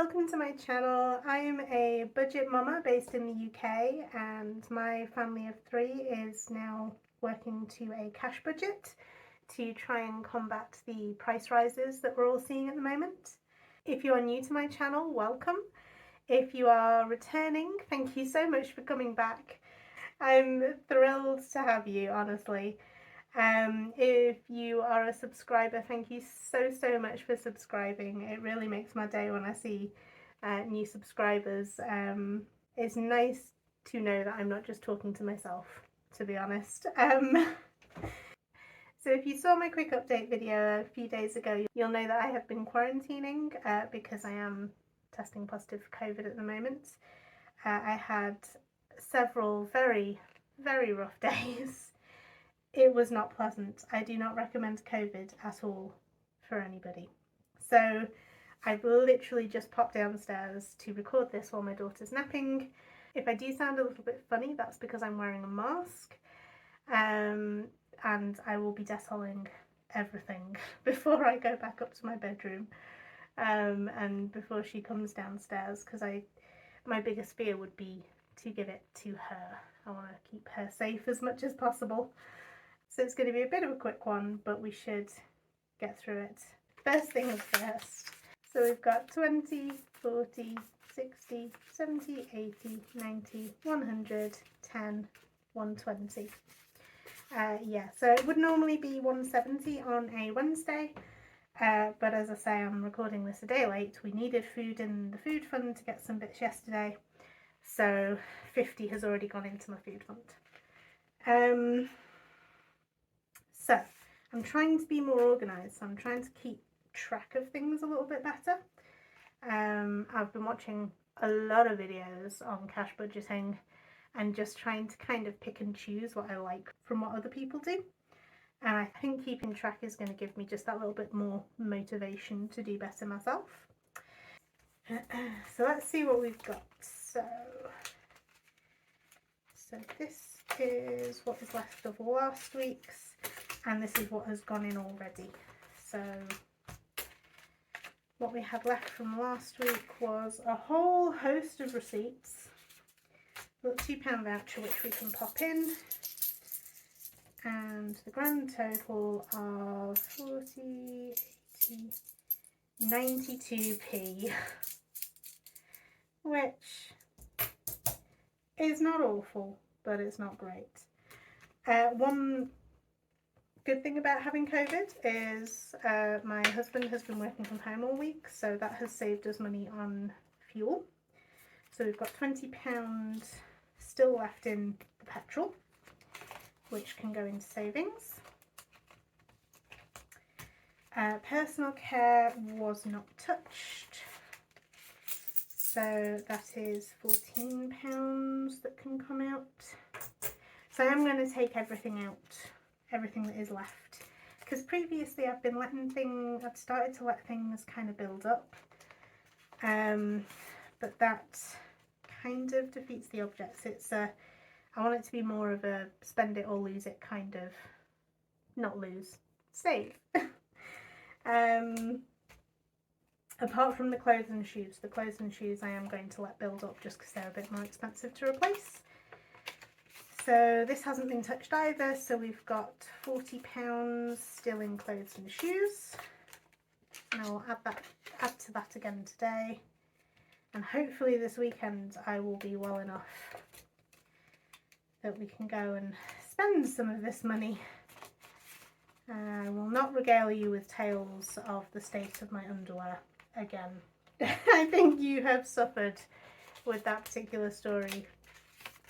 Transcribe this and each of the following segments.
welcome to my channel. I am a budget mama based in the UK, and my family of 3 is now working to a cash budget to try and combat the price rises that we're all seeing at the moment. If you are new to my channel, welcome. If you are returning, thank you so much for coming back. I'm thrilled to have you, honestly. If you are a subscriber, thank you so much for subscribing. It really makes my day when I see new subscribers. It's nice to know that I'm not just talking to myself, to be honest. So if you saw my quick update video a few days ago, you'll know that I have been quarantining because I am testing positive for COVID at the moment. I had several very rough days. It was not pleasant. I do not recommend COVID at all for anybody. So I've literally just popped downstairs to record this while my daughter's napping. If I do sound a little bit funny, that's because I'm wearing a mask. And I will be Dettolling everything before I go back up to my bedroom. And before she comes downstairs, because my biggest fear would be to give it to her. I want to keep her safe as much as possible. So it's going to be a bit of a quick one, but we should get through it. First things first. So we've got 20, 40, 60, 70, 80, 90, 100, 10, 120. Yeah, so it would normally be 170 on a Wednesday, but as I say, I'm recording this a day late. We needed food in the food fund to get some bits yesterday, so 50 has already gone into my food fund. So I'm trying to be more organised, so I'm trying to keep track of things a little bit better. I've been watching a lot of videos on cash budgeting and just trying to kind of pick and choose what I like from what other people do. And I think keeping track is going to give me just that little bit more motivation to do better myself. So let's see what we've got. So this is what is left of last week's, and this is what has gone in already. So what we had left from last week was a whole host of receipts. A little £2 voucher which we can pop in, and the grand total of 40, 80, 92p, which is not awful, but it's not great. One good thing about having COVID is my husband has been working from home all week, so that has saved us money on fuel. So we've got £20 still left in the petrol, which can go into savings. Personal care was not touched, so that is £14 that can come out. So I'm going to take everything out, everything that is left, because previously I've started to let things kind of build up, but that kind of defeats the object. I want it to be more of a spend it or lose it kind of, not lose, save. Apart from the clothes and shoes I am going to let build up just because they're a bit more expensive to replace. So this hasn't been touched either, so we've got £40 still in clothes and shoes, and I will add to that again today, and hopefully this weekend I will be well enough that we can go and spend some of this money. I will not regale you with tales of the state of my underwear again. I think you have suffered with that particular story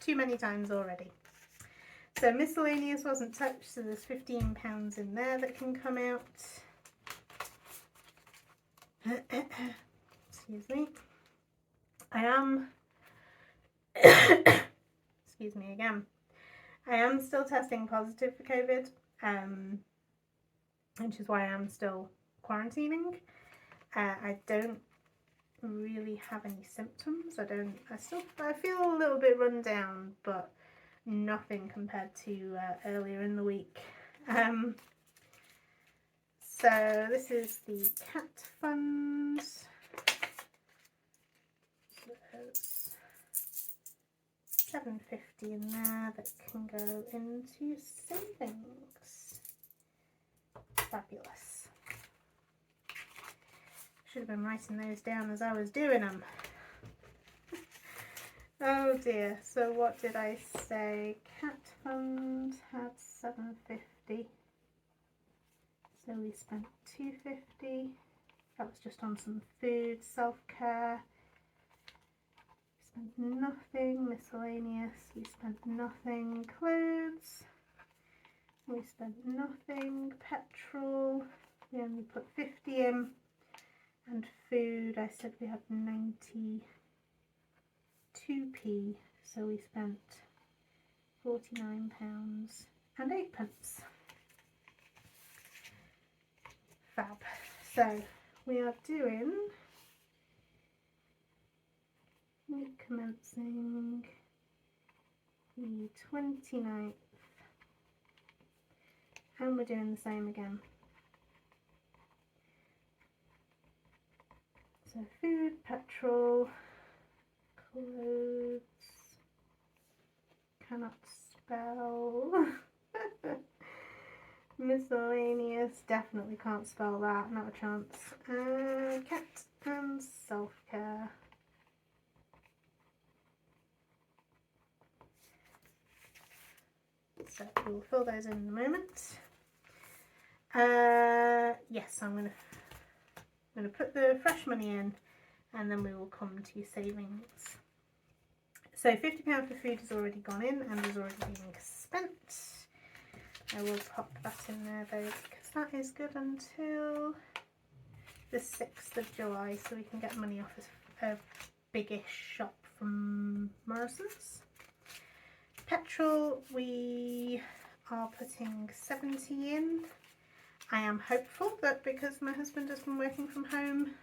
too many times already. So miscellaneous wasn't touched, so there's £15 in there that can come out. Excuse me. Excuse me again. I am still testing positive for COVID, which is why I'm still quarantining. I don't really have any symptoms. I feel a little bit run down, but nothing compared to earlier in the week. So this is the cat funds. £7.50 in there that can go into savings. Fabulous. Should have been writing those down as I was doing them. Oh dear, so what did I say? Cat fund had £7.50, so we spent £2.50. That was just on some food, self-care. We spent nothing. Miscellaneous, we spent nothing. Clothes, we spent nothing. Petrol, we only put 50 in. And food, I said we had 92p, so we spent £49 and 8p. Fab. So we are doing week commencing the 29th, and we're doing the same again. So food, petrol, clothes, cannot spell, miscellaneous, definitely can't spell that, not a chance, cat and self-care. So we'll fill those in a moment. Yes, I'm going to put the fresh money in, and then we will come to savings. So £50 for food has already gone in and is already being spent. I will pop that in there though, because that is good until the 6th of July, so we can get money off a biggish shop from Morrison's. Petrol, we are putting 70 in. I am hopeful that because my husband has been working from home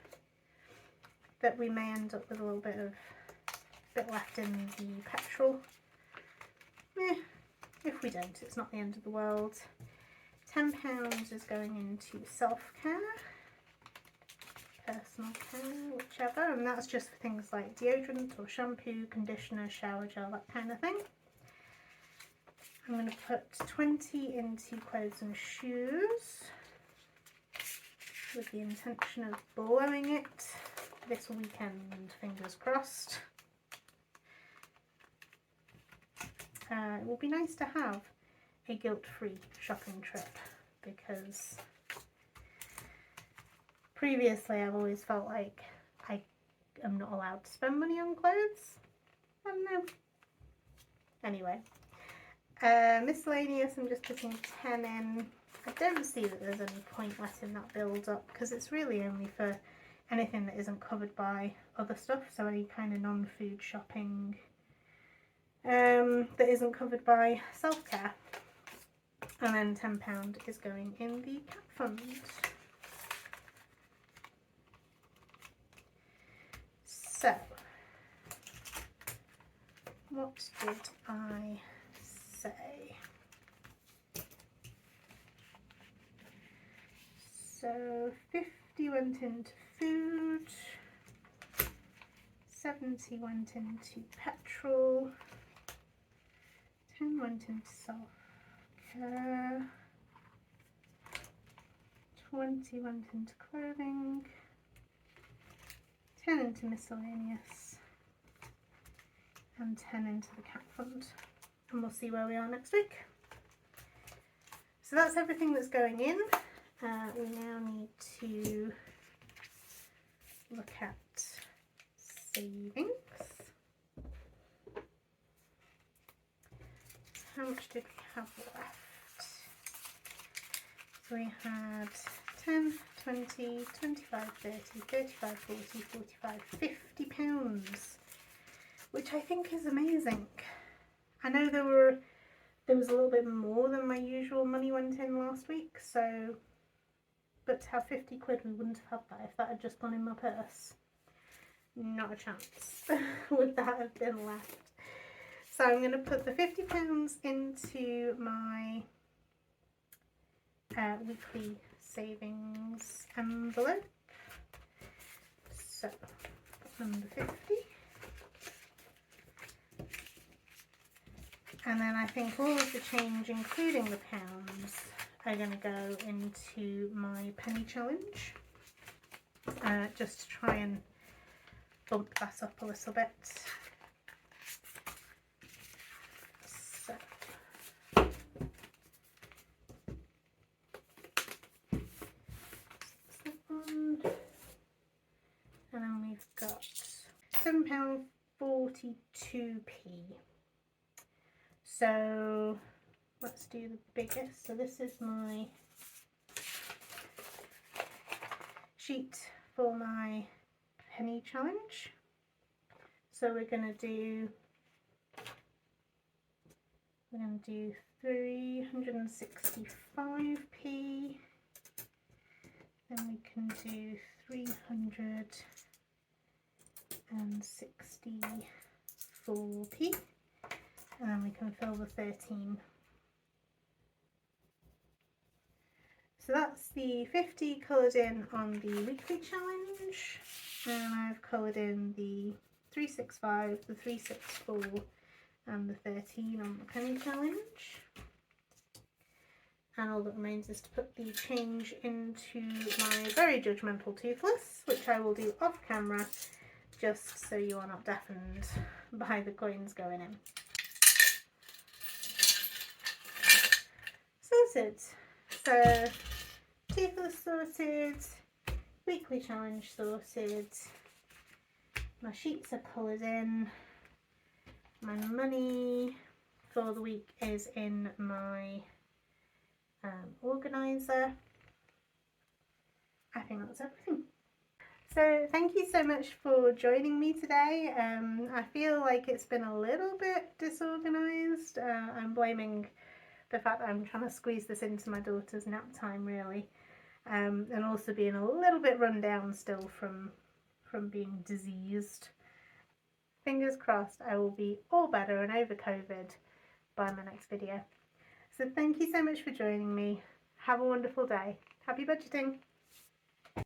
that we may end up with a little bit left in the petrol. If we don't, it's not the end of the world. £10 is going into self-care, personal care, whichever, and that's just for things like deodorant or shampoo, conditioner, shower gel, that kind of thing. I'm going to put 20 into clothes and shoes with the intention of blowing it this weekend, fingers crossed. It will be nice to have a guilt-free shopping trip, because previously I've always felt like I am not allowed to spend money on clothes. I don't know. Anyway. Miscellaneous, I'm just putting 10 in. I don't see that there's any point letting that build up, because it's really only for anything that isn't covered by other stuff, so any kind of non-food shopping that isn't covered by self-care. And then £10 is going in the cat fund. So, what did I say? So 50 went into food, 70 went into petrol, 10 went into self-care, 20 went into clothing, 10 into miscellaneous, and 10 into the cat fund. And we'll see where we are next week. So that's everything that's going in. We now need to look at savings. How much did we have left? So we had 10, 20, 25, 30, 35, 40, 45, £50, which I think is amazing. I know there was a little bit more than my usual money went in last week, so, but to have 50 quid, we wouldn't have had that if that had just gone in my purse. Not a chance would that have been left. So I'm going to put the £50 into my weekly savings envelope. So number 50. And then I think all of the change, including the pounds, are going to go into my penny challenge, just to try and bump that up a little bit. So, and then we've got £7.42p. So let's do the biggest. So this is my sheet for my penny challenge. So we're going to do 365p, then we can do 364p, and then we can fill the 13. So that's the 50 coloured in on the weekly challenge, and I've coloured in the 365, the 364 and the 13 on the penny challenge. And all that remains is to put the change into my very judgmental toothless, which I will do off camera, just so you are not deafened by the coins going in. Sorted. So toothless sorted, weekly challenge sorted, my sheets are coloured in, my money for the week is in my organiser. I think that's everything. So thank you so much for joining me today. I feel like it's been a little bit disorganised. I'm blaming the fact that I'm trying to squeeze this into my daughter's nap time, really, and also being a little bit run down still from being diseased. Fingers crossed I will be all better and over COVID by my next video. So thank you so much for joining me. Have a wonderful day. Happy budgeting!